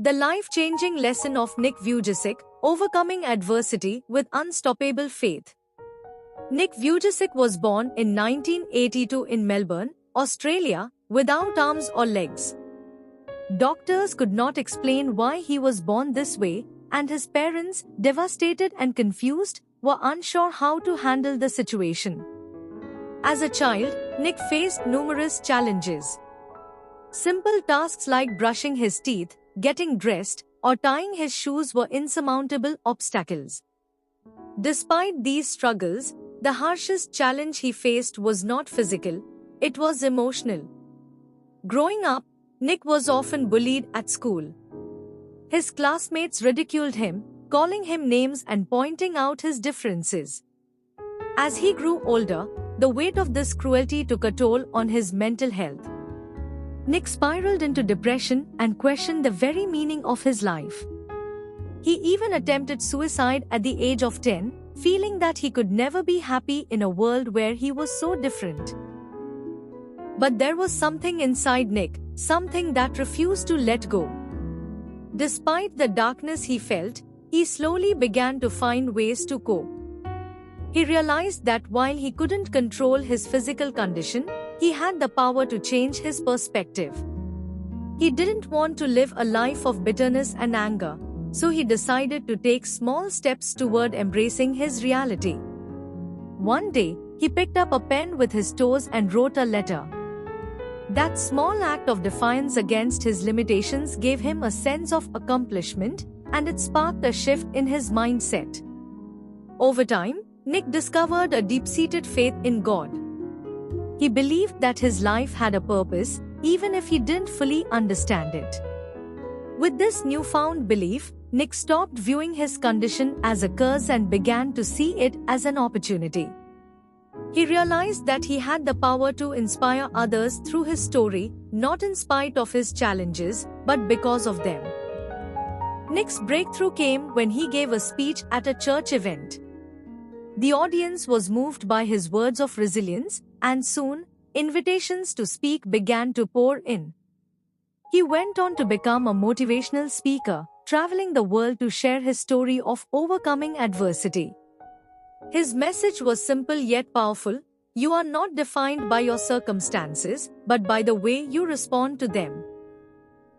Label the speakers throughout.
Speaker 1: The life-changing lesson of Nick Vujicic, overcoming adversity with unstoppable faith. Nick Vujicic was born in 1982 in Melbourne, Australia, without arms or legs. Doctors could not explain why he was born this way, and his parents, devastated and confused, were unsure how to handle the situation. As a child, Nick faced numerous challenges. Simple tasks like brushing his teeth, getting dressed, or tying his shoes were insurmountable obstacles. Despite these struggles, the harshest challenge he faced was not physical, it was emotional. Growing up, Nick was often bullied at school. His classmates ridiculed him, calling him names and pointing out his differences. As he grew older, the weight of this cruelty took a toll on his mental health. Nick spiraled into depression and questioned the very meaning of his life. He even attempted suicide at the age of 10, feeling that he could never be happy in a world where he was so different. But there was something inside Nick, something that refused to let go. Despite the darkness he felt, he slowly began to find ways to cope. He realized that while he couldn't control his physical condition, he had the power to change his perspective. He didn't want to live a life of bitterness and anger, so he decided to take small steps toward embracing his reality. One day, he picked up a pen with his toes and wrote a letter. That small act of defiance against his limitations gave him a sense of accomplishment, and it sparked a shift in his mindset. Over time, Nick discovered a deep-seated faith in God. He believed that his life had a purpose, even if he didn't fully understand it. With this newfound belief, Nick stopped viewing his condition as a curse and began to see it as an opportunity. He realized that he had the power to inspire others through his story, not in spite of his challenges, but because of them. Nick's breakthrough came when he gave a speech at a church event. The audience was moved by his words of resilience, and soon, invitations to speak began to pour in. He went on to become a motivational speaker, traveling the world to share his story of overcoming adversity. His message was simple yet powerful: you are not defined by your circumstances, but by the way you respond to them.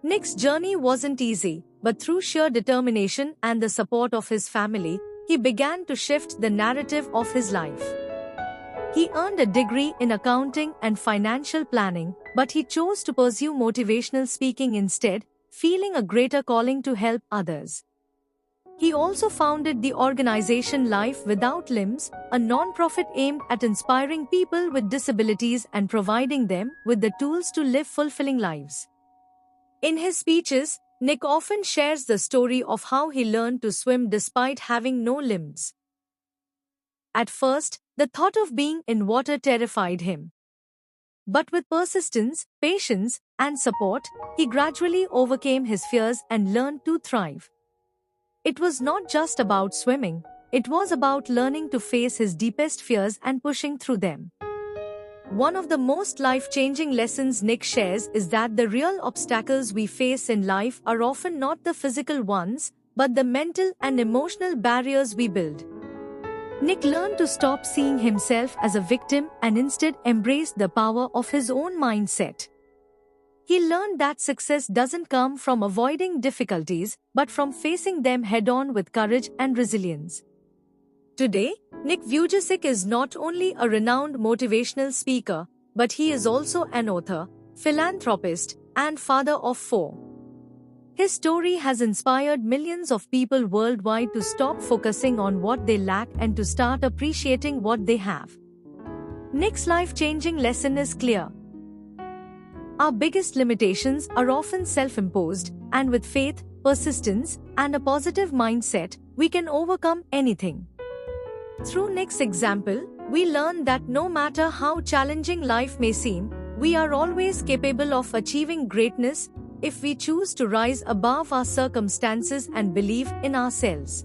Speaker 1: Nick's journey wasn't easy, but through sheer determination and the support of his family, he began to shift the narrative of his life. He earned a degree in accounting and financial planning, but he chose to pursue motivational speaking instead, feeling a greater calling to help others. He also founded the organization Life Without Limbs, a non-profit aimed at inspiring people with disabilities and providing them with the tools to live fulfilling lives. In his speeches, Nick often shares the story of how he learned to swim despite having no limbs. At first, the thought of being in water terrified him. But with persistence, patience, and support, he gradually overcame his fears and learned to thrive. It was not just about swimming, it was about learning to face his deepest fears and pushing through them. One of the most life-changing lessons Nick shares is that the real obstacles we face in life are often not the physical ones, but the mental and emotional barriers we build. Nick learned to stop seeing himself as a victim and instead embrace the power of his own mindset. He learned that success doesn't come from avoiding difficulties, but from facing them head-on with courage and resilience. Today, Nick Vujicic is not only a renowned motivational speaker, but he is also an author, philanthropist, and father of 4. His story has inspired millions of people worldwide to stop focusing on what they lack and to start appreciating what they have. Nick's life-changing lesson is clear. Our biggest limitations are often self-imposed, and with faith, persistence, and a positive mindset, we can overcome anything. Through Nick's example, we learn that no matter how challenging life may seem, we are always capable of achieving greatness if we choose to rise above our circumstances and believe in ourselves.